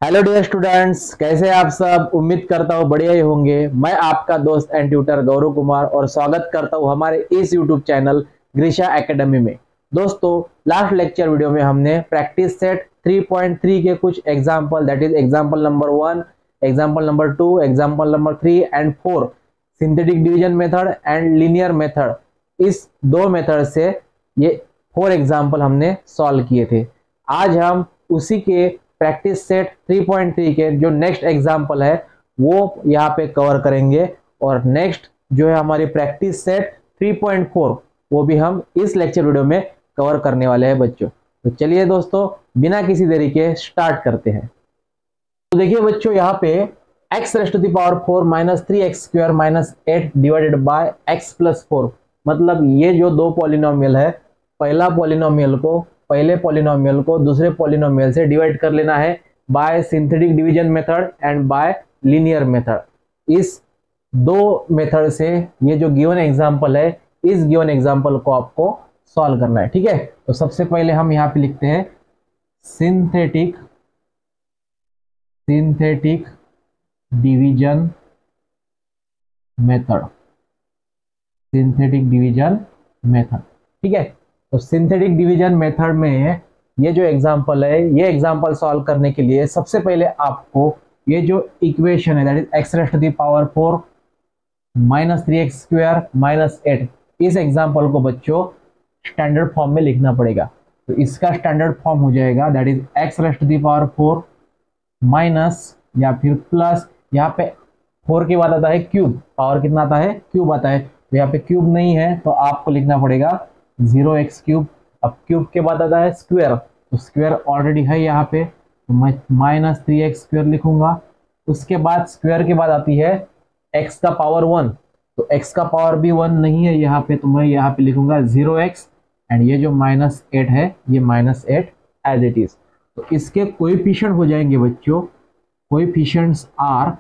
Hello dear students, कैसे हैं आप सब। उम्मीद करता हूँ बढ़िया ही होंगे। मैं आपका दोस्त एंड ट्यूटर गौरव कुमार और स्वागत करता हूँ हमारे इस यूट्यूब चैनल ग्रीशा एकेडमी में। दोस्तों, लास्ट लेक्चर वीडियो में हमने प्रैक्टिस सेट 3.3 के कुछ example, that is example number 1, example number 2, example number 3 and 4, synthetic division method and linear method, इस दो मेथड से ये 4 एग्जाम्पल हमने सॉल्व किए थे। आज हम उसी के प्रैक्टिस सेट 3.3 के जो नेक्स्ट एग्जाम्पल है वो यहाँ पे कवर करेंगे, और नेक्स्ट जो है हमारी प्रैक्टिस सेट 3.4 वो भी हम इस लेक्चर वीडियो में कवर करने वाले हैं बच्चों। तो चलिए दोस्तों, बिना किसी देरी के स्टार्ट करते हैं। तो देखिए बच्चों, यहाँ पे x raise to the power 4 minus 3x square minus 8 divided by x plus 4, मतलब ये जो दो पॉलिनोमियल है, पहले पॉलिनोमियल को दूसरे पॉलिनोमियल से डिवाइड कर लेना है bye synthetic division method and bye linear method. इस दो मेथड से ये जो गिवन एग्जांपल है, इस गिवन एग्जांपल को आपको सॉल्व करना है। ठीक है, तो सबसे पहले हम यहाँ पे लिखते हैं सिंथेटिक डिवीजन मेथड, ठीक है। तो सिंथेटिक डिवीजन मेथड में ये जो एग्जांपल है, ये एग्जांपल सॉल्व करने के लिए सबसे पहले आपको ये जो इक्वेशन है, that is x raise to the power 4 minus 3x square minus 8, इस एग्जांपल को बच्चों स्टैंडर्ड फॉर्म में लिखना पड़ेगा। तो इसका स्टैंडर्ड फॉर्म हो जाएगा that is x raise to the power 4 minus या फिर प्लस, यहाँ पे 4 के बाद आता है क्यूब, पावर कितना आता है, क्यूब आता है। तो यहाँ पे क्यूब नहीं है तो आपको लिखना पड़ेगा 0x क्यूब। अब क्यूब के बाद आता है स्क्वायर, तो स्क्वायर ऑलरेडी है यहाँ पे, तो मैं माइनस 3x स्क्वायर लिखूंगा। उसके बाद स्क्वायर के बाद आती है x का पावर 1, तो x का पावर भी 1 नहीं है यहाँ पे, तो मैं यहाँ पे लिखूंगा 0x, एंड ये जो माइनस 8 है ये माइनस 8 एज इट इज। तो इसके कोएफिशिएंट हो जाएंगे बच्चों, कोएफिशिएंट्स आर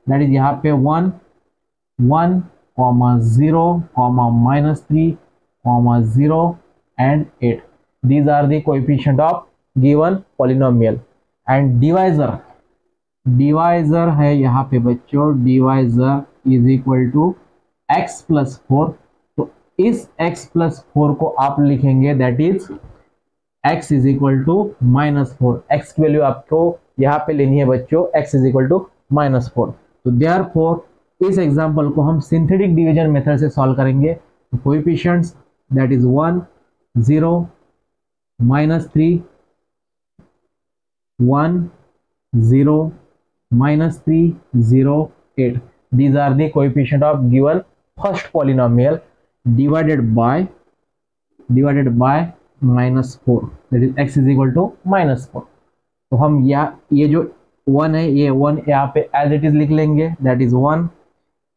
दैट इज यहाँ पे 1, 1, 0, minus 3, 0 and 8. These are the coefficient of given polynomial. And divisor है यहाँ पे बच्चों, divisor is equal to x plus 4। तो इस x plus 4 को आप लिखेंगे that is x is equal to minus 4। x की वैल्यू आपको यहाँ पे लेनी है बच्चों, x is equal to minus 4। तो therefore इस एग्जाम्पल को हम सिंथेटिक डिवीजन मेथड से सॉल्व करेंगे। तो coefficients that is 1, 0, minus 3, 1, 0, minus 3, 0, 8। These are the coefficient of given first polynomial divided by minus 4, that is x is equal to minus 4। तो हम ये जो 1 है, ये 1 यहाँ पे एज इट इज लिख लेंगे, दैट इज 1।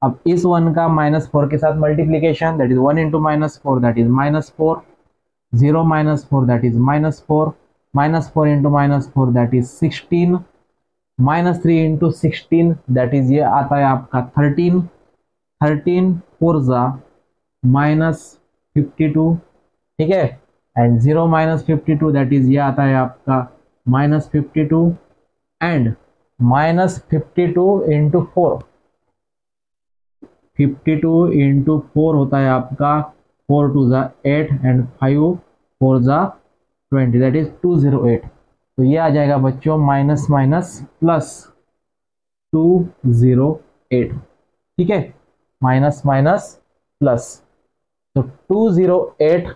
अब इस 1 का माइनस 4 के साथ multiplication, that is 1 into minus 4 that is minus 4, 0 minus 4 that is minus 4, minus 4 into minus 4 that is 16, minus 3 into 16 that is ये आता है आपका 13, 13 4 जा माइनस 52, ठीक है। एंड 0 माइनस 52 दैट इज ये आता है आपका minus 52, and minus 52 into 4, 52 into 4 होता है आपका 4 2 जा 8 एंड 5 4 जा 20, दैट इज 208। तो ये आ जाएगा बच्चों माइनस माइनस प्लस 208, ठीक है, माइनस माइनस प्लस। तो 208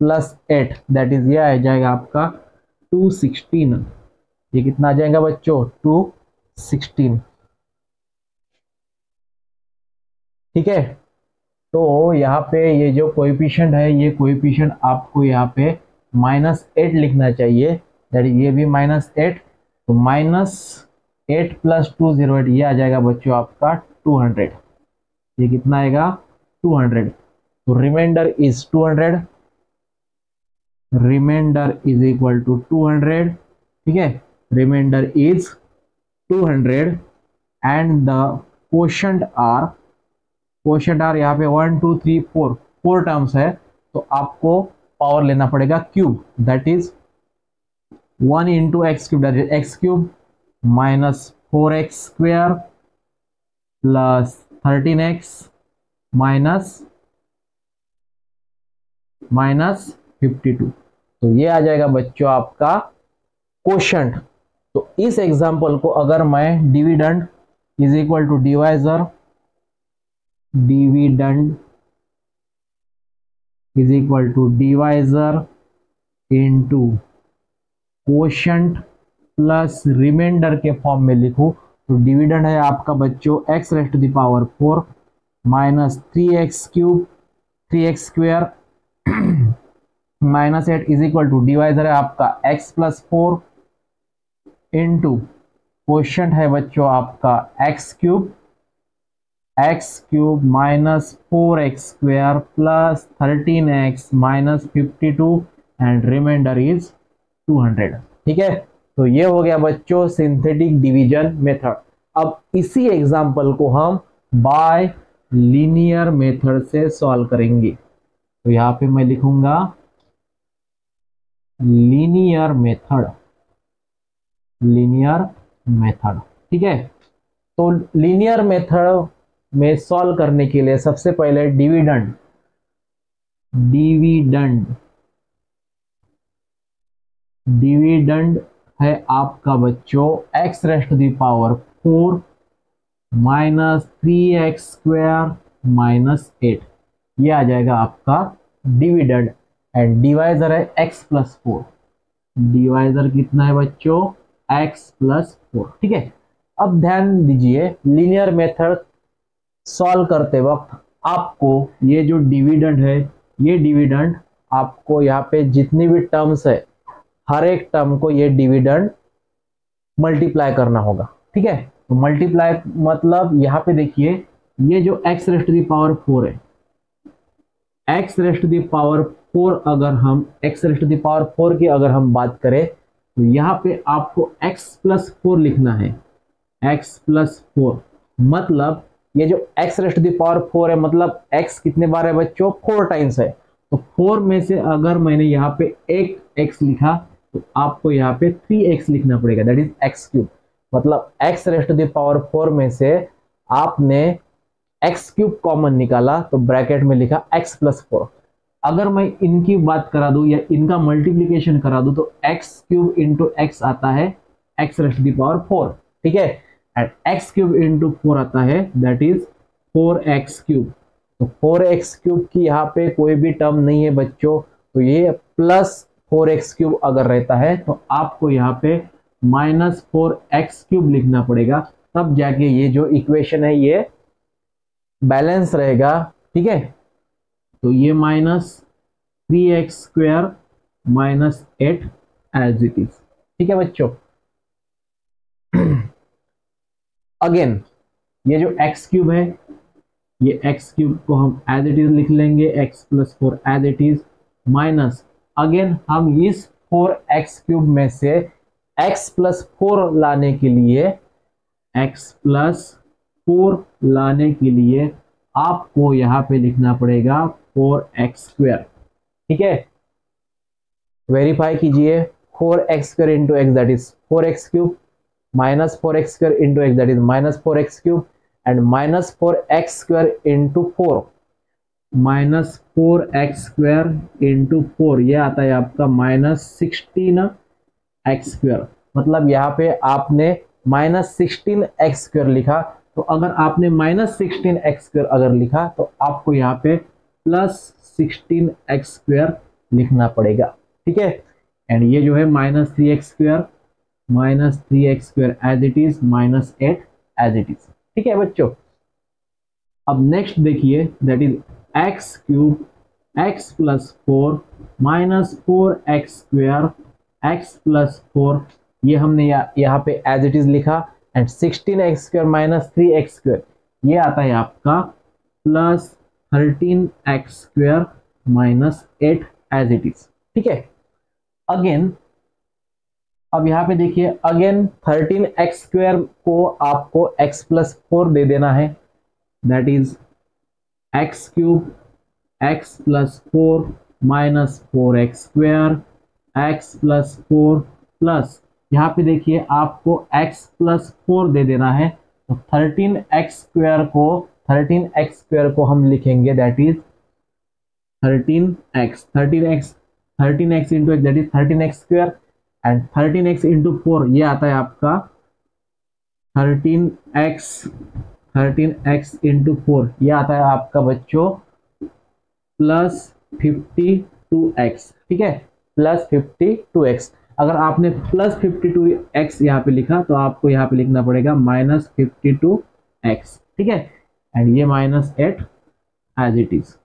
प्लस 8 दैट इज ये आ जाएगा आपका 216। ये कितना आ जाएगा बच्चों, 216, ठीक है। तो यहाँ पे ये जो कोएफिशिएंट है, ये कोएफिशिएंट आपको यहाँ पे माइनस 8 लिखना चाहिए, दैट इज ये भी माइनस 8। तो माइनस 8 प्लस 208 ये आ जाएगा बच्चों आपका 200। ये कितना आएगा, 200। तो remainder is 200, remainder is equal to 200, ठीक है, remainder is 200 and the quotient are यहाँ पे 1 2 3 4 टर्म्स है, तो आपको पावर लेना पड़ेगा cube, that is 1 into x cube that is x cube minus 4x square plus 13x minus 52। तो ये आ जाएगा बच्चों आपका कोशंट। तो इस एग्जांपल को अगर मैं dividend is equal to divisor, dividend is equal to divisor into quotient plus remainder के फॉर्म में लिखूं तो डिविडेंड है आपका बच्चों x raised to the power 4 minus 3x cube 3x square minus 8 is equal to divisor है आपका x प्लस 4 इंटू क्वोशंट है बच्चों आपका x cube minus 4x square plus 13x minus 52 and remainder is 200। ठीक है, तो ये हो गया बच्चों सिंथेटिक डिवीजन मेथड। अब इसी एग्जांपल को हम बाय लीनियर मेथड से सॉल्व करेंगे। तो यहां पे मैं लिखूंगा लीनियर मेथड, लीनियर मेथड। ठीक है, तो लीनियर मेथड में सॉल्व करने के लिए सबसे पहले डिविडेंड है आपका बच्चों x raised to the power 4 minus 3x square minus 8, ये आ जाएगा आपका डिविडेंड। एंड डिवाइजर है x प्लस 4, डिवाइजर कितना है बच्चों x प्लस 4। ठीक है, अब ध्यान दीजिए लीनियर मेथड सॉल्व करते वक्त आपको ये जो डिविडेंड है, ये डिविडेंड आपको यहाँ पे जितनी भी टर्म्स है हर एक टर्म को ये डिविडेंड मल्टीप्लाई करना होगा। ठीक है, तो मल्टीप्लाई मतलब यहाँ पे देखिए ये जो x raised to the power 4 है, x raised to the power 4 अगर हम x raised to the power 4 की अगर हम बात करें तो यहाँ पे आपको x प्लस 4 लिखना है। x प्लस 4 मतलब ये जो x raised to the power 4 है मतलब x कितने बार है बच्चों 4 टाइम्स है। तो 4 में से अगर मैंने यहाँ पे एक x लिखा तो आपको यहाँ पे 3x लिखना पड़ेगा, दैट इज x क्यूब। मतलब x raised to the power 4 में से आपने x क्यूब कॉमन निकाला तो ब्रैकेट में लिखा x प्लस 4। अगर मैं इनकी बात करा दूं या इनका मल्टीप्लीकेशन करा दूं तो x क्यूब इंटू एक्स आता है x raised to the power 4। ठीक है, एंड x क्यूब इंटू 4 आता है दैट इज 4x क्यूब। तो 4x क्यूब की यहाँ पे कोई भी टर्म नहीं है बच्चों, तो ये प्लस 4x क्यूब अगर रहता है तो आपको यहाँ पे माइनस 4x क्यूब लिखना पड़ेगा, तब जाके ये जो इक्वेशन है ये बैलेंस रहेगा। ठीक है, तो ये minus 3x square minus 8 as it is. ठीक है बच्चों, अगेन ये जो x क्यूब है ये x क्यूब को हम एज इट इज लिख लेंगे, x plus 4 as it is minus again हम इस 4x क्यूब में से x प्लस 4 लाने के लिए आपको यहाँ पे लिखना पड़ेगा 4x स्क्वायर। ठीक है, वेरीफाई कीजिए 4x square into x that is 4x cube minus 4x square into x that is minus 4x cube and minus 4x square into 4 minus 4x square into 4 ये आता है आपका माइनस 16x स्क्वायर। मतलब यहाँ पे आपने minus 16x square लिखा, तो अगर आपने माइनस 16x स्क्वायर अगर लिखा तो आपको यहाँ पे प्लस 16x स्क्वायर लिखना पड़ेगा। ठीक है, एंड ये जो है minus 3x square as it is minus 8 as it is. ठीक है बच्चों, अब नेक्स्ट देखिए that is x cube x plus 4 minus 4x square x plus 4, ये हमने यहाँ पे एज इट इज लिखा and 16x square minus 3x square ये आता है आपका plus 13x square minus 8 as it is. ठीक है, अगेन अब यहाँ पे देखिए अगेन 13x स्क्वायर को आपको x प्लस 4 दे देना है, that is x cube x plus 4 minus 4x square x plus 4 plus यहाँ पे देखिए आपको x प्लस 4 दे देना है, तो 13x स्क्वायर को हम लिखेंगे that is 13x into x that is 13x square, and 13x into 4 ये आता है आपका 13x इंटू 4 ये आता है आपका बच्चों प्लस 52x, ठीक है, प्लस 52x। अगर आपने प्लस 52x यहाँ पे लिखा तो आपको यहाँ पे लिखना पड़ेगा माइनस 52x, ठीक है, एंड ये minus 8 as it is.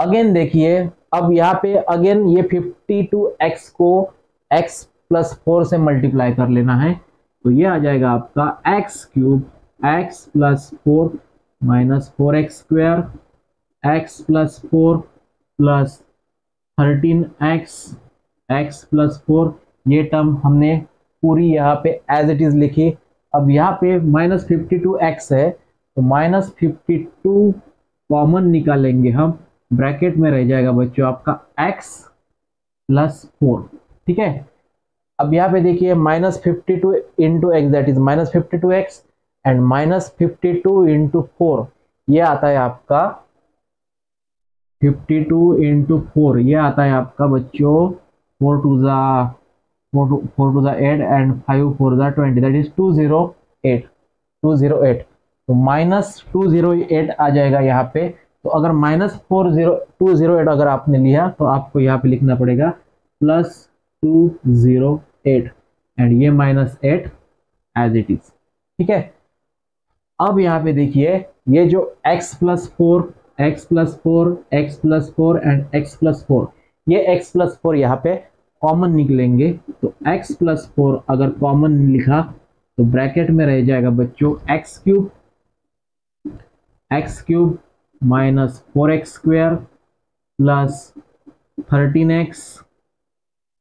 Again देखिए अब यहाँ पे अगेन ये 52x को x प्लस 4 से मल्टीप्लाई कर लेना है, तो ये आ जाएगा आपका x cube x plus 4 minus 4x square x plus 4 plus 13x x plus 4, ये टर्म हमने पूरी यहाँ पे एज इट इज लिखी। अब यहाँ पे माइनस 52x है तो माइनस 52 कॉमन निकालेंगे हम, ब्रैकेट में रह जाएगा बच्चों आपका x प्लस 4, ठीक है। अब यहाँ पे देखिए minus 52 into x that is minus 52x and minus 52 into 4 ये आता है आपका 52 इंटू 4 ये आता है आपका बच्चों 4 टू ज़ा 8 एंड 5 4 ज़ा 20 दैट इज 208, तो माइनस 208 आ जाएगा यहाँ पे। तो अगर माइनस 208 अगर आपने लिया तो आपको यहाँ पे लिखना पड़ेगा प्लस 208 एंड ये माइनस 8 एज इट इज, ठीक है। अब यहाँ पे देखिए ये जो x plus 4 x plus 4 x plus 4 and x plus 4 ये x प्लस 4 यहाँ पे कॉमन निकलेंगे, तो x प्लस 4 अगर कॉमन लिखा तो ब्रैकेट में रह जाएगा बच्चों x cube minus 4x square plus 13x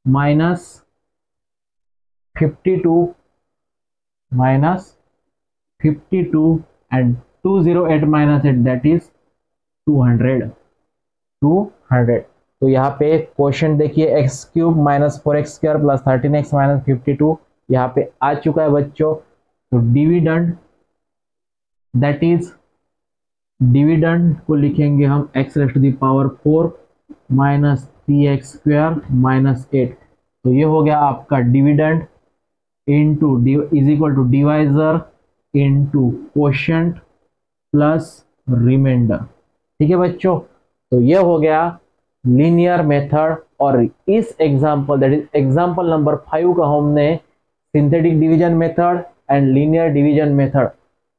minus 52 and 208 minus 8 that is 200। तो यहाँ पे क्वेश्चन देखिए x cube minus 4x square plus 13x minus 52 यहाँ पे आ चुका है बच्चों। तो डिविडेंड दैट इज डिविडेंड को लिखेंगे हम x raise to the power 4 minus 3x square minus 8, तो ये हो गया आपका dividend into is equal to divisor into quotient plus remainder, ठीक है बच्चों। तो ये हो गया लीनियर मेथड, और इस example that is example number 5 का हमने synthetic division method and linear division method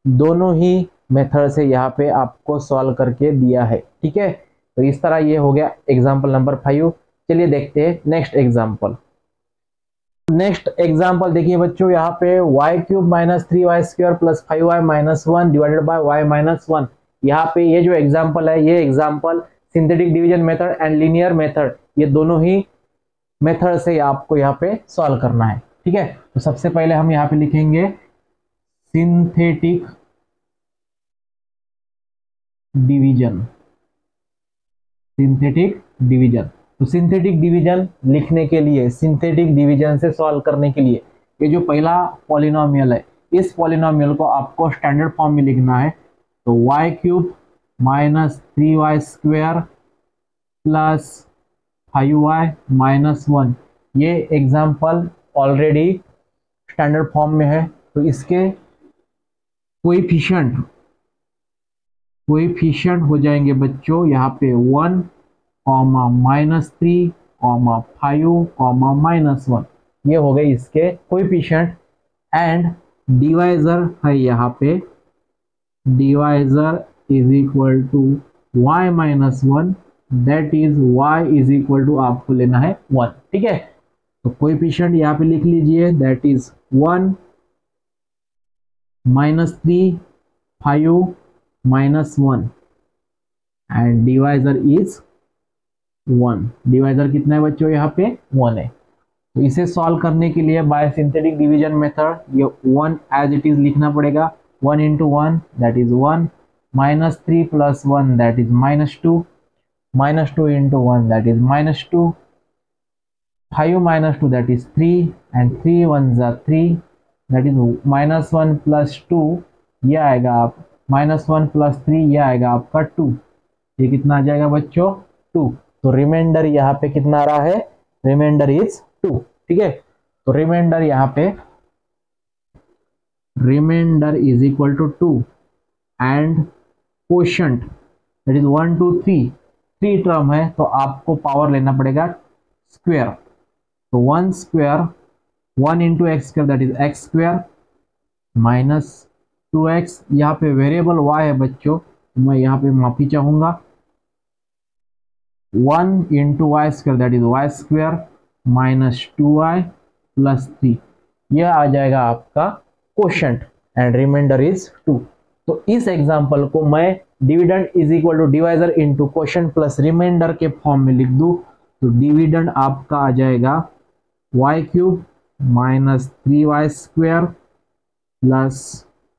दोनों ही मेथड से यहाँ पे आपको सॉल्व करके दिया है, ठीक है। तो इस तरह ये हो गया एग्जांपल नंबर 5। चलिए देखते हैं नेक्स्ट एग्जांपल। नेक्स्ट एग्जांपल देखिए बच्चों यहाँ पे y cube minus 3y square plus 5y minus 1 divided by y minus 1, यहाँ पे ये जो एग्जांपल है ये example synthetic division method and linear method ये दोनों ही मेथड से आपको यहाँ पे सॉल्व करना है, ठीक है। तो सबसे पहले हम यहाँ पे लिखेंगे सिंथेटिक डिवीजन, तो सिंथेटिक डिवीजन लिखने के लिए, सिंथेटिक डिवीजन से सॉल्व करने के लिए ये जो पहला पॉलिनोमियल है इस पॉलिनोमियल को आपको स्टैंडर्ड फॉर्म में लिखना है। तो y cube minus 3y square plus 5y minus 1 ये एग्जाम्पल ऑलरेडी स्टैंडर्ड फॉर्म में है, तो इसके कोएफिशिएंट हो जाएंगे बच्चों यहाँ पे 1 comma minus 3 comma 5 comma minus 1 ये हो गए इसके कोएफिशिएंट, एंड डिवाइजर है यहाँ पे divisor is equal to y minus 1 that is y is equal to आपको लेना है 1, ठीक है। तो कोएफिशिएंट यहाँ पे लिख लीजिए that is 1 minus 3 5 minus 1 and divisor is 1, divisor कितना है बच्चों यहाँ पे 1 है। तो इसे सॉल्व करने के लिए बाय सिंथेटिक डिवीजन मेथड ये 1 एज इट इज लिखना पड़ेगा, 1 into 1 that is 1 minus 3 plus 1 that is minus 2 into 1 that is minus 2 5 minus 2 that is 3 and 3 1s are 3 that is -1 plus 2 ये आएगा आप -1 plus 3 ये आएगा आपका 2। ये कितना आ जाएगा बच्चों 2। तो रिमाइंडर यहाँ पे कितना आ रहा है रिमाइंडर इज 2। ठीक है तो रिमाइंडर यहाँ पे remainder is equal to 2 and quotient that is 1 2 3 3 term है तो आपको पावर लेना पड़ेगा स्क्वायर। तो 1 square 1 into x square that is x square minus 2x। यहाँ पे वेरिएबल y है बच्चों तो मैं यहाँ पे माफी चाहूंगा 1 into y square that is y square minus 2y plus 3 यह आ जाएगा आपका क्वोशंट एंड रिमाइंडर इज 2। तो इस एग्जांपल को मैं dividend is equal to divisor into quotient plus remainder के फॉर्म में लिख दूं तो डिविडेंड आपका आ जाएगा y cube minus 3y square plus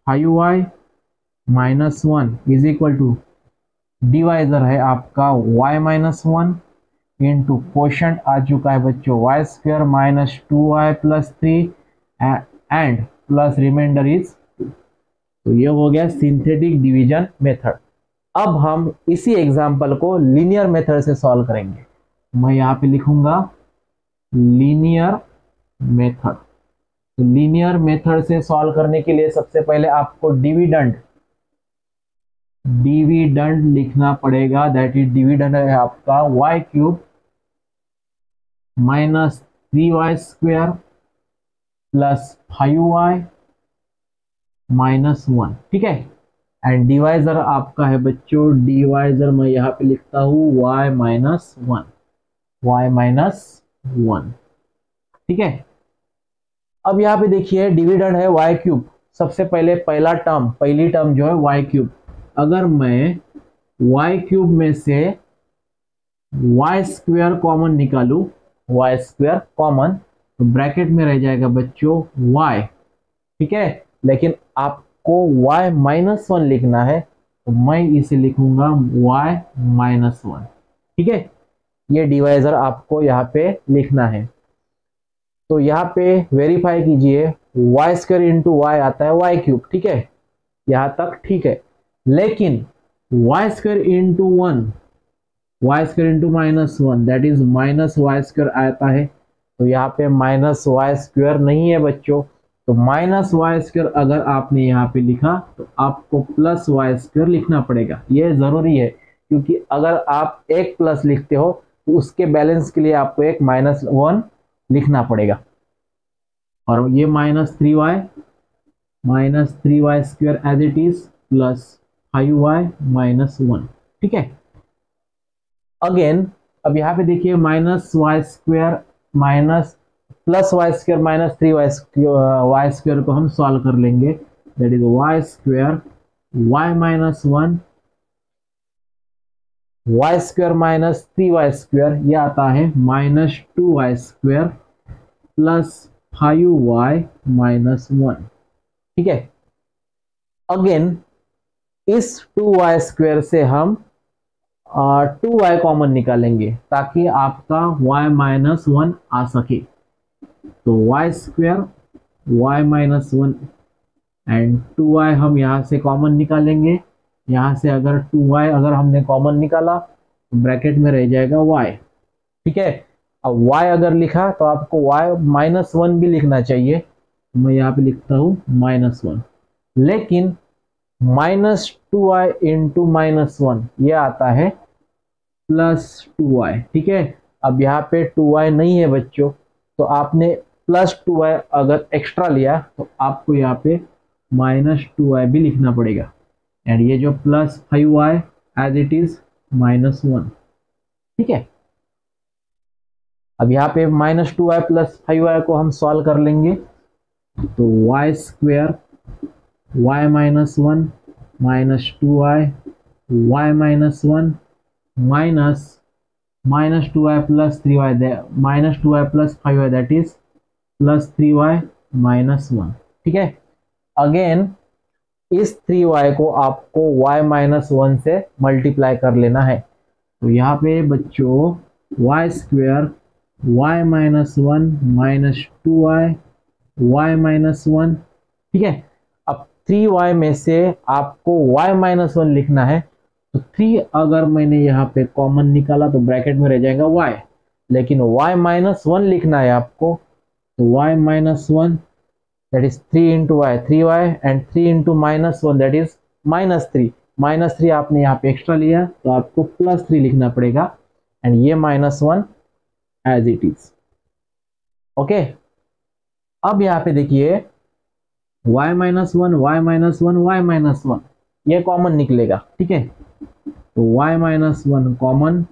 5y minus 1 is equal to divisor है आपका y माइनस 1 इंटू क्वोशंट आ चुका है बच्चों y square minus 2y plus 3 and plus remainder is 2। तो ये हो गया सिंथेटिक डिवीजन मेथड। अब हम इसी एग्जांपल को लीनियर मेथड से सॉल्व करेंगे। मैं यहाँ पे लिखूंगा लीनियर मेथड। तो लीनियर मेथड से सॉल्व करने के लिए सबसे पहले आपको डिविडेंड लिखना पड़ेगा दैट इज डिविडेंड है आपका y cube minus 3y square plus 5y minus 1। ठीक है एंड डिवाइजर आपका है बच्चों डिवाइजर मैं यहाँ पे लिखता हूँ y माइनस 1। ठीक है अब यहाँ पे देखिए डिविडेंड है y क्यूब। सबसे पहले पहली टर्म जो है y क्यूब। अगर मैं y क्यूब में से y स्क्वायर कॉमन निकालूं y स्क्वायर कॉमन तो ब्रैकेट में रह जाएगा बच्चों y। ठीक है लेकिन आपको y माइनस 1 लिखना है तो मैं इसे लिखूंगा y माइनस 1। ठीक है ये डिवाइजर आपको यहाँ पे लिखना है। तो यहाँ पे वेरीफाई कीजिए y स्क्वायर इंटू वाई आता है y क्यूब। ठीक है यहाँ तक ठीक है लेकिन y square into 1 y square into minus 1 that is minus y square आता है। तो यहाँ पे माइनस वाई स्क्वायर नहीं है बच्चों। तो माइनस वाई स्क्वायर अगर आपने यहाँ पे लिखा तो आपको प्लस वाई स्क्वायर लिखना पड़ेगा। ये जरूरी है क्योंकि अगर आप एक प्लस लिखते हो तो उसके बैलेंस के लिए आपको एक माइनस 1 लिखना पड़ेगा। और ये minus 3y square as it is plus 5y minus 1। ठीक है अगेन अब यहाँ पे देखिए minus y square minus plus y square minus 3y square को हम सॉल्व कर लेंगे that is y square y minus 1 y square minus 3y square ये आता है minus 2y square plus 5y minus 1। ठीक है अगेन इस 2y स्क्वायर से हम 2y कॉमन निकालेंगे ताकि आपका y माइनस 1 आ सके। तो y square y minus 1 and 2y हम यहाँ से कॉमन निकालेंगे। यहाँ से अगर 2y अगर हमने कॉमन निकाला तो ब्रैकेट में रह जाएगा y। ठीक है अब y अगर लिखा तो आपको y माइनस 1 भी लिखना चाहिए। मैं यहाँ पे लिखता हूँ माइनस 1 लेकिन माइनस 2y इंटू माइनस 1 ये आता है प्लस 2y। ठीक है अब यहाँ पे 2y नहीं है बच्चों तो आपने प्लस 2y अगर एक्स्ट्रा लिया तो आपको यहाँ पे माइनस 2y भी लिखना पड़ेगा एंड ये जो plus 5y as it is minus 1। ठीक है अब यहाँ पे माइनस 2y प्लस 5y को हम सॉल्व कर लेंगे तो y square y minus 1 minus 2y y minus 1 minus 2y plus 3y minus 2y plus 5y that is plus 3y minus 1। ठीक है अगेन इस 3y को आपको y माइनस 1 से मल्टीप्लाई कर लेना है। तो यहाँ पे बच्चों y square y minus one minus 2y y minus one. ठीक है, अब 3y में से आपको y माइनस वन लिखना है, तो 3 अगर मैंने यहाँ पे कॉमन निकाला तो ब्रैकेट में रह जाएगा y, लेकिन y माइनस वन लिखना है आपको, तो y minus one that is 3 into y 3y and 3 into minus one that is -3। -3 आपने यहाँ पे एक्स्ट्रा लिया तो आपको +3 लिखना पड़ेगा एंड ये -1 एज इट इज। ओके, अब यहाँ पे देखिए y minus one y minus one y minus one ये कॉमन निकलेगा। ठीक है, तो y minus one common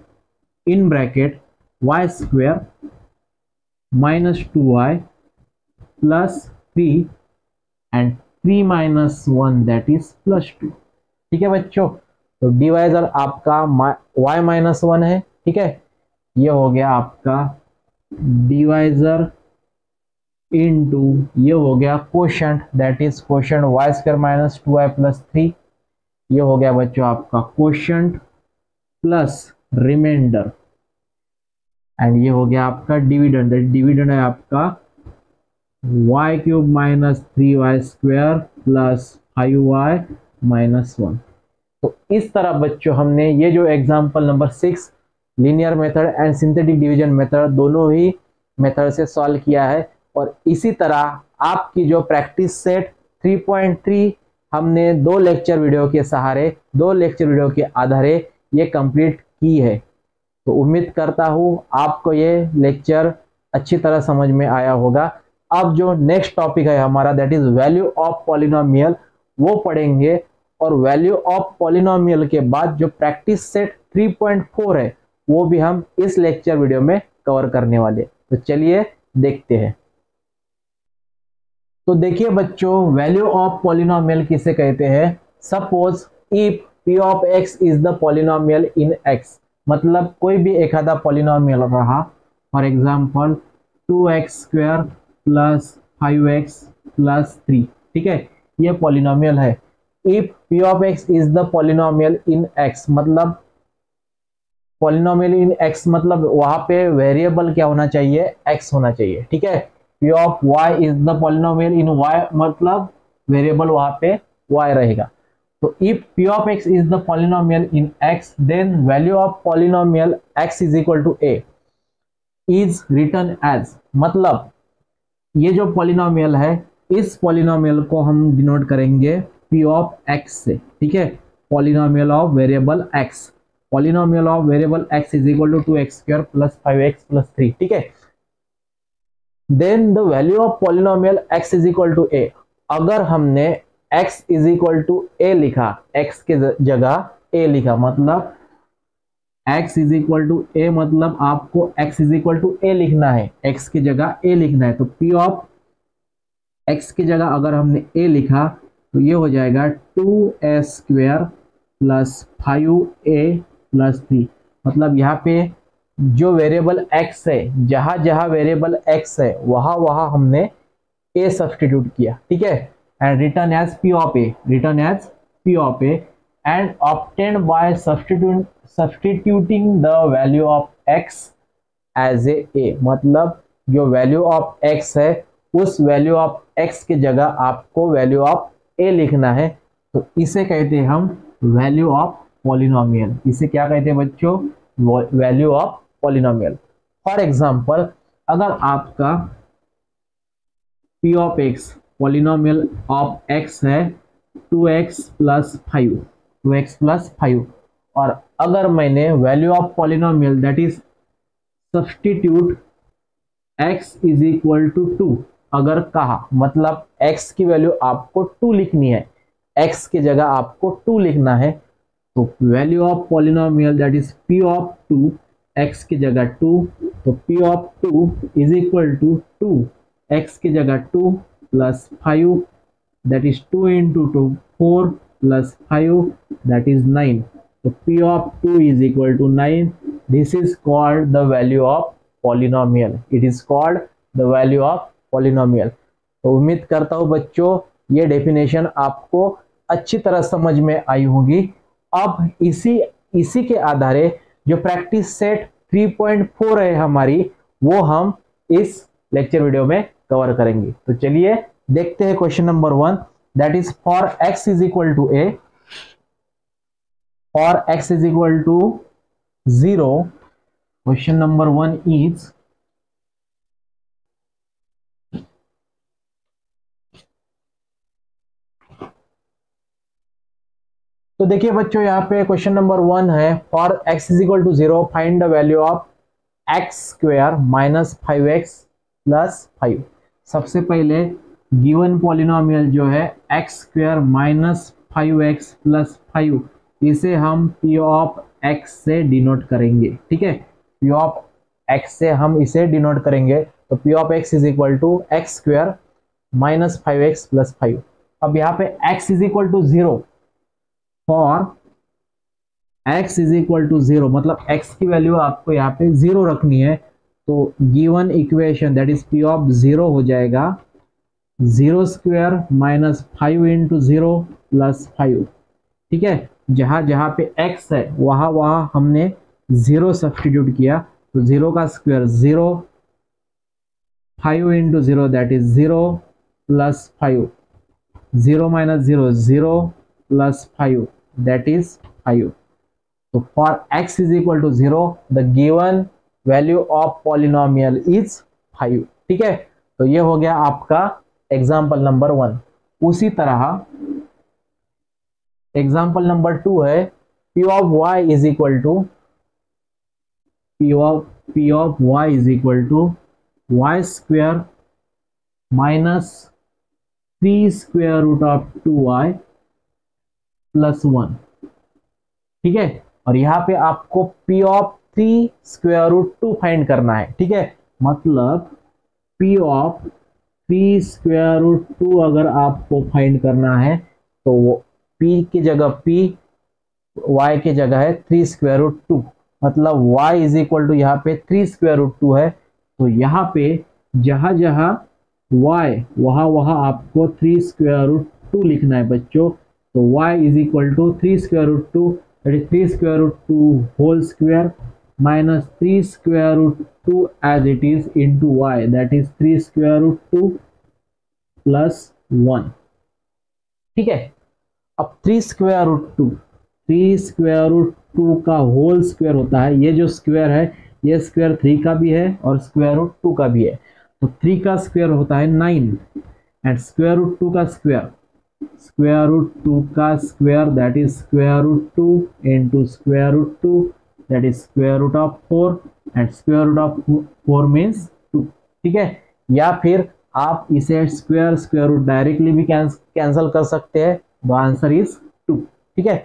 in bracket y square minus 2y plus 3 and 3 minus one that is +2। ठीक है बच्चों, तो डिवाइजर आपका y माइनस वन है। ठीक है, ये हो गया आपका डिवाइजर इनटू ये हो गया quotient that is quotient y square minus 2y plus 3। ये हो गया बच्चों आपका क्वोशंट प्लस रिमाइंडर एंड ये हो गया आपका डिविडेंड। डिविडेंड है आपका y cube minus 3y square plus 5y minus 1। तो इस तरह बच्चों हमने ये जो example number 6 linear method and synthetic division method दोनों ही मेथड से सॉल्व किया है। और इसी तरह आपकी जो प्रैक्टिस सेट 3.3 हमने 2 लेक्चर वीडियो के सहारे 2 लेक्चर वीडियो के आधारे ये कंप्लीट की है। तो उम्मीद करता हूँ आपको ये लेक्चर अच्छी तरह समझ में आया होगा। अब जो नेक्स्ट टॉपिक है हमारा that is value of polynomial वो पढ़ेंगे, और वैल्यू ऑफ पॉलिनोमियल के बाद जो प्रैक्टिस सेट 3.4 है वो भी हम इस लेक्चर वीडियो में कवर करने वाले। तो चलिए देखते हैं। तो देखिए बच्चों, वैल्यू ऑफ पॉलिनोमियल किसे कहते हैं? Suppose if p of x is the polynomial in x, मतलब कोई भी एक आधा पॉलिनोमियल रहा, for example 2x square plus 5x plus 3। ठीक है, ये पॉलिनोमियल है। If p of x is the polynomial in x, मतलब पॉलिनोमियल इन x मतलब वहां पे वेरिएबल क्या होना चाहिए? x होना चाहिए। ठीक है, p of y is the polynomial in y मतलब वेरिएबल वहां पे y रहेगा। तो if p of x is the polynomial in x then value of polynomial x is equal to a is written as, मतलब ये जो polynomial है इस पॉलिनोमियल को हम डिनोट करेंगे p ऑफ x से। ठीक है, polynomial of variable x, polynomial of variable x is equal to 2x square plus 5x plus 3। ठीक है, then the value of polynomial x is equal to a, अगर हमने x is equal to a लिखा, x के जगह a लिखा, मतलब x is equal to a मतलब आपको x is equal to a लिखना है, x की जगह a लिखना है। तो p ऑफ x की जगह अगर हमने a लिखा तो ये हो जाएगा 2a square plus 5a plus 3। मतलब यहाँ पे जो वेरिएबल x है, जहां जहां वेरिएबल x है वहां वहां हमने a सब्स्टिट्यूट किया। ठीक है, and written as p of a, written as p of a and obtained by substituting the value of x as a, मतलब जो वैल्यू ऑफ x है उस वैल्यू ऑफ x की जगह आपको वैल्यू ऑफ a लिखना है। तो इसे कहते हैं हम वैल्यू ऑफ पॉलिनोमियल। इसे क्या कहते हैं बच्चों? Value of polynomial. For example, अगर आपका p of x polynomial of x है 2x प्लस 5, 2x प्लस 5, और अगर मैंने value of polynomial that is substitute x is equal to 2 अगर कहा, मतलब x की वैल्यू आपको 2 लिखनी है, x की जगह आपको 2 लिखना है, तो value of polynomial that is p of 2, x की जगह 2, तो p of 2 is equal to 2, x की जगह 2 plus 5 that is 2 into 2 4 plus 5 that is 9। तो p of 2 is equal to 9। This is called the value of polynomial, it is called the value of polynomial. तो उम्मीद करता हूँ बच्चों ये definition आपको अच्छी तरह समझ में आई होगी। अब इसी के आधारे जो प्रैक्टिस सेट 3.4 है हमारी वो हम इस लेक्चर वीडियो में कवर करेंगे। तो चलिए देखते हैं question number 1, that is for x is equal to a, for x is equal to 0, question number 1 is तो देखिए बच्चों यहाँ पे क्वेश्चन नंबर 1 है, for x is equal to 0 find the value of x square minus 5x plus 5। सबसे पहले given polynomial जो है x square minus 5x plus 5, इसे हम p ऑफ x से डिनोट करेंगे। ठीक है, p ऑफ x से हम इसे डिनोट करेंगे, तो p of x is equal to x square minus 5x plus 5। अब यहाँ पे x is equal to 0, for x is equal to 0 मतलब x की वैल्यू आपको यहाँ पे 0 रखनी है, तो given equation that is p of 0 हो जाएगा 0 स्क्वेयर माइनस 5 इंटू 0 प्लस 5। ठीक है, जहां जहां पे x है वहां वहां हमने 0 सब्सटीट्यूट किया, तो 0 का square 0, 5 into 0 that is 0 plus 5, 0 minus 0 0 plus 5 that is 5। So for x is equal to 0, the given value of polynomial is 5। ठीक है, तो ये हो गया आपका एग्जाम्पल नंबर 1। उसी तरह एग्जाम्पल नंबर 2 है, p of y is equal to y square minus 3 square root of 2y plus 1। ठीक है, और यहाँ पे आपको p of 3 square root 2 find करना है। ठीक है, मतलब p ऑफ 3 स्क्वायर रूट 2 अगर आपको फाइंड करना है तो वो p की जगह p, y की जगह है 3 स्क्वायर रूट 2, मतलब y इज इक्वल टू यहाँ पे 3 स्क्वायर रूट 2 है, तो यहाँ पे जहां जहां y वहां वहां आपको 3 स्क्वायर रूट 2 लिखना है बच्चों। तो y is equal to 3 square root 2 that is 3 square root 2 whole square minus 3 square root 2 as it is into y, that is 3 square root 2 plus 1। ठीक है, अब 3 square root 2 का होल स्क्वायर होता है, ये जो स्क्वायर है ये स्क्वायर 3 का भी है और स्क्वायर रूट 2 का भी है, तो 3 का स्क्वायर होता है 9 एंड स्क्वायर रूट 2 का स्क्वायर रूट 2 का square that is square root 2 into square root 2 that is square root of 4 and square root of 4 means 2। ठीक है, या फिर आप इसे स्क्वायर रूट डायरेक्टली भी कैंसिल कर सकते हैं, द आंसर इज 2। ठीक है,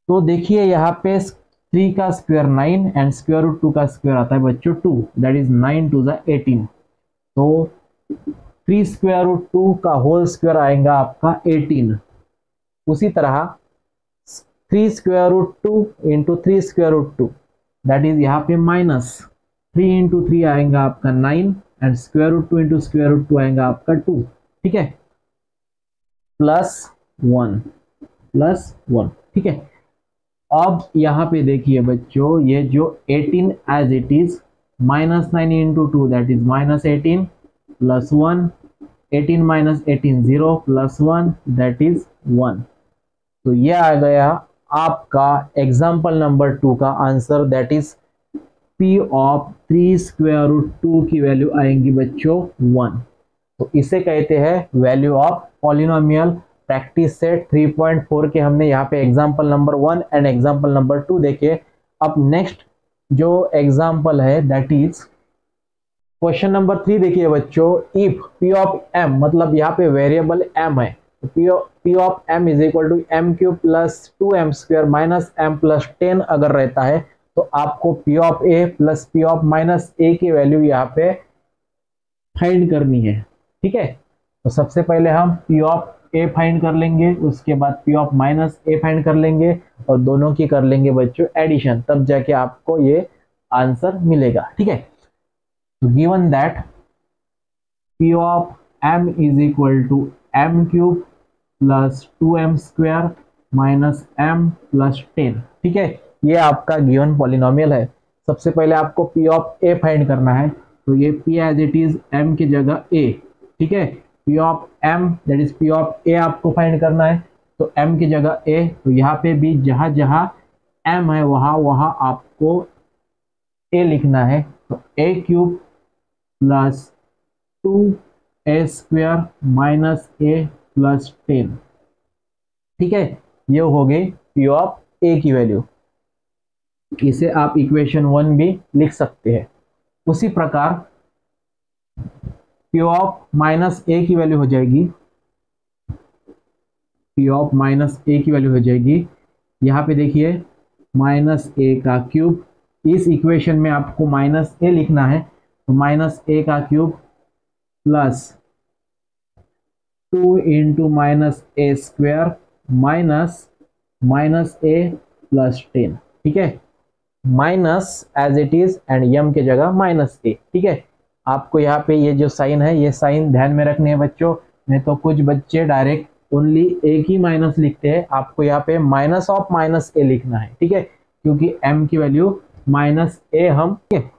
तो देखिए यहाँ पे 3 का स्क्वायर 9 एंड स्क्वायर रूट 2 का स्क्वायर आता है बच्चों 2, दैट इज 9 2 ज़ा 18, तो 3 स्क्वायर रूट 2 का होल स्क्वायर आएगा आपका 18। उसी तरह 3 square root 2 into 3 square root 2 that is यहाँ पे माइनस 3 इंटू 3 आएगा आपका 9 and square root 2 into square root 2 आएगा आपका 2। ठीक है, प्लस 1। ठीक है, अब यहाँ पे देखिए बच्चों ये जो 18 as it is minus 9 into 2 that is minus 18 plus 1, 18 minus 18 0 plus 1 that is 1। तो ये आ गया आपका एग्जाम्पल नंबर 2 का answer, that is p of 3 square root 2 की वैल्यू आएंगी बच्चों 1। तो इसे कहते हैं value of polynomial. Practice set 3.4 के हमने यहाँ पे example number 1 and example number 2 देखे। अब नेक्स्ट जो एग्जाम्पल है दैट इज क्वेश्चन नंबर 3 देखिए बच्चों, इफ p ऑफ m मतलब यहाँ पे वेरिएबल m है, तो p of m is equal to m cube plus 2m square minus m plus 10 अगर रहता है तो आपको p of a plus p of minus a की वैल्यू यहाँ पे फाइंड करनी है। ठीक है, तो सबसे पहले हम p ऑफ a फाइंड कर लेंगे, उसके बाद p of minus a find कर लेंगे और दोनों की कर लेंगे बच्चों एडिशन, तब जाके आपको ये आंसर मिलेगा। ठीक है, तो given that p of m is equal to m cube plus 2m square minus m plus 10। ठीक है, ये आपका गिवन पॉलिनोमियल है। सबसे पहले आपको पी ऑफ ए फाइंड करना है, तो ये p as it is m की जगह ए, ठीक है। P of m that is p of a आपको फाइंड करना है, तो एम की जगह ए, तो यहाँ पे भी जहां जहां एम है वहां वहां आपको ए लिखना है, तो ए cube plus 2a² minus a plus 10, ठीक है। ये हो गई पी ऑफ ए की वैल्यू, इसे आप इक्वेशन 1 भी लिख सकते हैं। उसी प्रकार पी ऑफ माइनस ए की वैल्यू हो जाएगी, पी ऑफ माइनस ए की वैल्यू हो जाएगी, यहाँ पे देखिए माइनस ए का क्यूब, इस इक्वेशन में आपको माइनस ए लिखना है, तो माइनस ए का cube plus 2 into minus a square minus a plus 10, ठीक है। Minus as it is and m की जगह माइनस ए, ठीक है। आपको यहाँ पे ये जो साइन है ये साइन ध्यान में रखने हैं बच्चों, नहीं तो कुछ बच्चे डायरेक्ट ओनली एक ही माइनस लिखते हैं, आपको यहाँ पे माइनस ऑफ माइनस ए लिखना है, ठीक है, क्योंकि m की वैल्यू माइनस ए हम, ठीक है।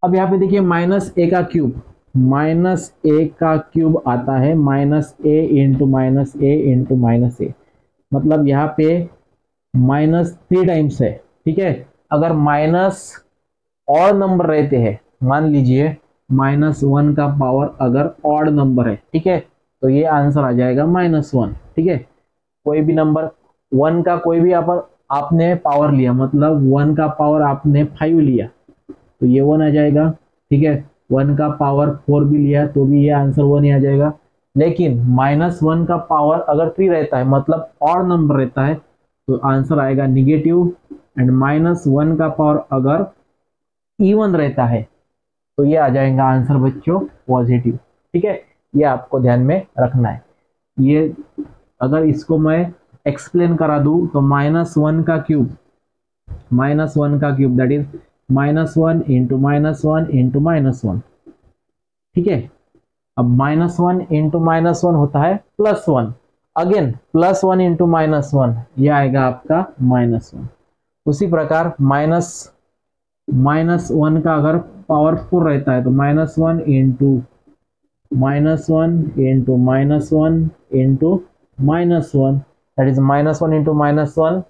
अब यहाँ पे देखिए माइनस ए का क्यूब, माइनस ए का क्यूब आता है माइनस ए इंटू माइनस ए इंटू माइनस ए, मतलब यहाँ पे माइनस 3 टाइम्स है, ठीक है। अगर माइनस ऑड नंबर रहते हैं, मान लीजिए -1 का पावर अगर ऑड नंबर है, ठीक है, तो ये आंसर आ जाएगा -1, ठीक है। कोई भी नंबर 1 का कोई भी आपने पावर लिया, मतलब 1 का पावर आपने 5 लिया तो ये 1 आ जाएगा, ठीक है। 1 का पावर 4 भी लिया तो भी ये आंसर 1 ही आ जाएगा। लेकिन -1 का पावर अगर 3 रहता है, मतलब ऑड नंबर रहता है, तो आंसर आएगा निगेटिव, एंड -1 का पावर अगर इवन रहता है तो ये आ जाएगा आंसर बच्चों पॉजिटिव, ठीक है। ये आपको ध्यान में रखना है। ये अगर इसको मैं एक्सप्लेन करा दूं तो -1 का cube that is -1 into -1 into -1, ठीक है। अब -1 इंटू -1 होता है +1, अगेन +1 इंटू -1, यह आएगा आपका -1। उसी प्रकार -1 का अगर पावरफुल रहता है तो -1 into -1 into -1 into -1 that is -1 into -1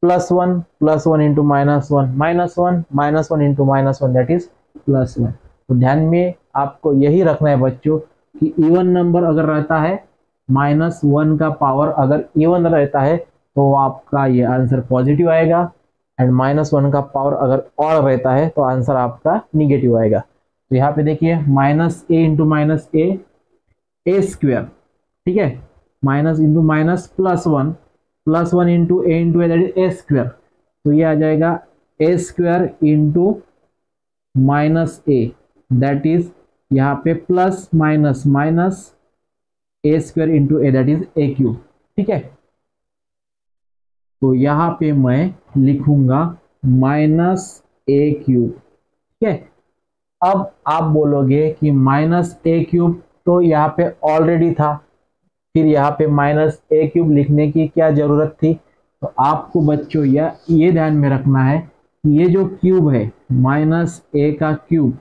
+1 +1 into -1 -1 into -1 that is +1। तो ध्यान में आपको यही रखना है बच्चों कि इवन नंबर अगर रहता है, -1 का पावर अगर इवन रहता है तो आपका ये आंसर पॉजिटिव आएगा, एंड -1 का पावर अगर ऑड रहता है तो आंसर आपका निगेटिव आएगा। तो यहाँ पे देखिए -a इंटू -a² ठीक है, minus into minus +1 into a into a that is a², तो ये आ जाएगा a² into -a that is यहाँ पे plus minus a² into a that is a³, ठीक है। तो यहाँ पे मैं लिखूंगा -a³, ठीक है। अब आप बोलोगे कि -a³ तो यहाँ पे ऑलरेडी था, फिर यहाँ पे -a³ लिखने की क्या जरूरत थी। तो आपको बच्चों ये ध्यान में रखना है कि ये जो क्यूब है -a का क्यूब,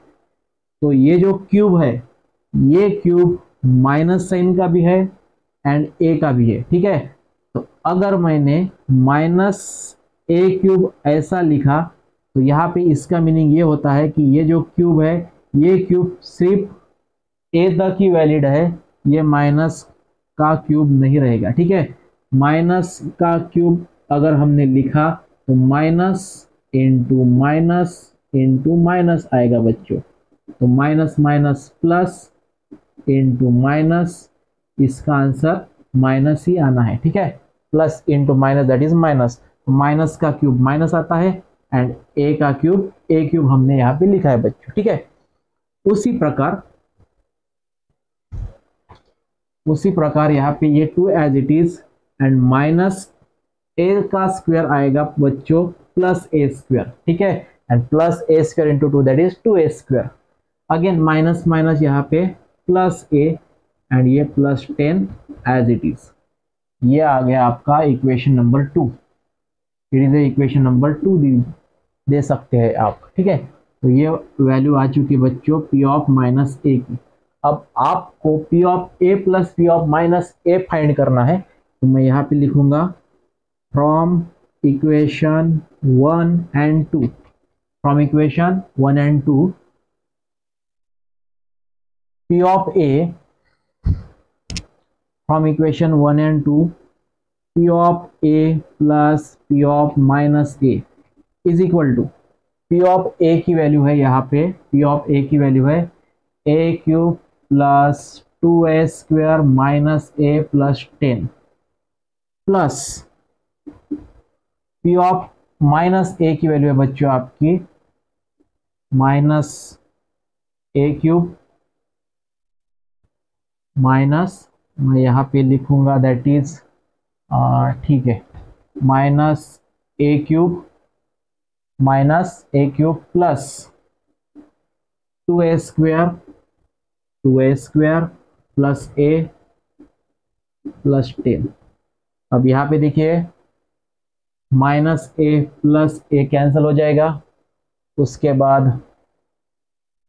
तो ये जो क्यूब है ये क्यूब माइनस साइन का भी है एंड a का भी है, ठीक है। तो अगर मैंने -a³ ऐसा लिखा तो यहाँ पे इसका मीनिंग ये होता है कि ये जो क्यूब है ये क्यूब सिर्फ a तक ही वैलिड है, ये माइनस का क्यूब नहीं रहेगा, ठीक है। माइनस का क्यूब अगर हमने लिखा तो माइनस इंटू माइनस आएगा बच्चों, तो minus minus plus into minus, इसका आंसर माइनस ही आना है, ठीक है। Plus into minus that is minus, minus का क्यूब माइनस आता है एंड a का क्यूब a³ हमने यहाँ पे लिखा है बच्चों, ठीक है। उसी प्रकार यहाँ पे ये 2 as it is and -a का स्क्वायर आएगा बच्चों +a², ठीक है, एंड +a² into 2 that is 2a², again minus minus यहाँ पे +a एंड ये +10 एज इट इज। ये आ गया आपका equation number 2, it is equation number 2 दी दे सकते हैं आप, ठीक है। तो ये वैल्यू आ चुकी बच्चों पी ऑफ माइनस ए की। अब आपको P of A plus P of minus A find करना है, तो मैं यहाँ पे लिखूंगा from equation 1 and 2, from equation 1 and 2 P of A, from equation 1 and 2 P of A plus P of minus A is equal to P of A की value है यहाँ पे, P of A की वैल्यू है A cube plus 2A square minus A plus 10 plus P of minus A की value है बच्चों आपकी माइनस A क्यूब माइनस, मैं यहाँ पे लिखूंगा दैट इज, ठीक है, minus A cube plus 2a square plus a plus 10। अब यहाँ पे देखिए minus a plus a cancel हो जाएगा, उसके बाद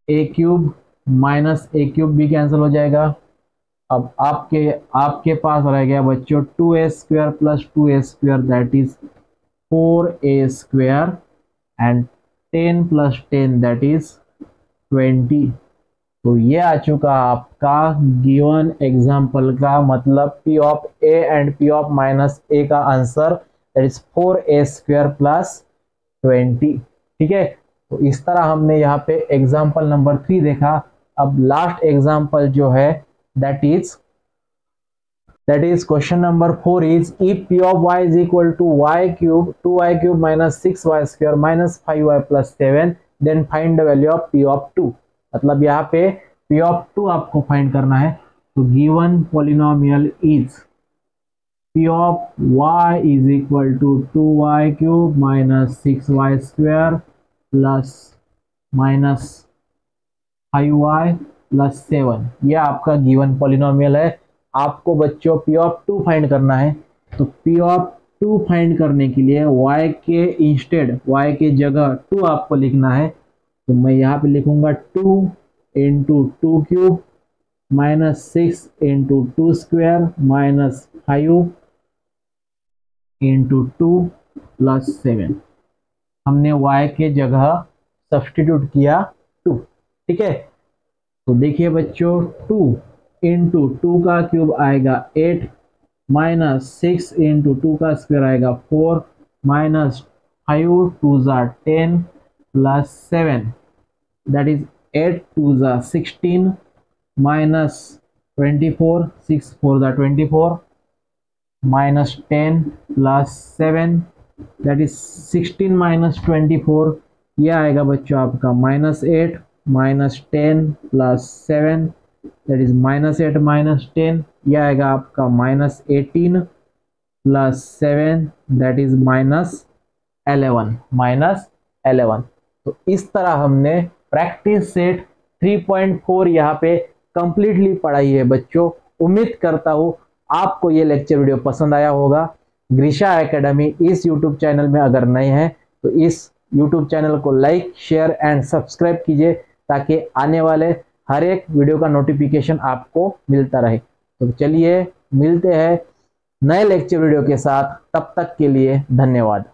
a cube minus a cube भी कैंसिल हो जाएगा। अब आपके पास रह गया बच्चों 2a square plus 2a square that is 4a square and 10 plus 10 that is 20। तो ये आ चुका आपका गिवन एग्जाम्पल का मतलब P of A and P of minus A का answer that is 4a square plus 20, ठीक है। तो इस तरह हमने यहाँ पे एग्जाम्पल नंबर 3 देखा। अब लास्ट एग्जाम्पल जो है that is question number 4 is if P of y is equal to y cube 2y cube minus 6y square minus 5y plus 7 then find the value of P of 2। मतलब यहाँ पे P of 2 आपको find करना है। तो given polynomial is P of y is equal to 2y cube minus 6y square plus minus 5y plus 7, यह आपका given polynomial है। आपको बच्चों P ऑफ 2 फाइंड करना है। तो P ऑफ 2 फाइंड करने के लिए y के इंस्टेड, y के जगह 2 आपको लिखना है। तो मैं यहाँ पे लिखूंगा 2 into 2 cube minus 6 into 2 square minus 5 into 2 plus 7। हमने y के जगह सब्सटीट्यूट किया 2, ठीक है। तो देखिए बच्चों 2 इंटू 2 का क्यूब आएगा 8 माइनस 6 इंटू 2 का स्क्वायर आएगा 4 माइनस 5 2 ज़ा 10 प्लस 7 दैट इज 8 2 ज़ा 16 माइनस 24 6 4 ज़ा 24 minus 10 plus 7 that is 16 minus 24, यह आएगा बच्चों आपका minus 8 minus 10 plus 7 that is minus 8 minus 10, यह आएगा आपका minus 18 plus 7 that is minus 11। तो इस तरह हमने प्रैक्टिस सेट 3.4 यहाँ पे कंप्लीटली पढ़ाई है बच्चों। उम्मीद करता हूँ आपको ये लेक्चर वीडियो पसंद आया होगा। ग्रीशा एकेडमी इस यूट्यूब चैनल में अगर नए हैं तो इस यूट्यूब चैनल को लाइक शेयर एंड सब्सक्राइब कीजिए ताकि आने वाले हर एक वीडियो का नोटिफिकेशन आपको मिलता रहे। तो चलिए मिलते हैं नए लेक्चर वीडियो के साथ, तब तक के लिए धन्यवाद।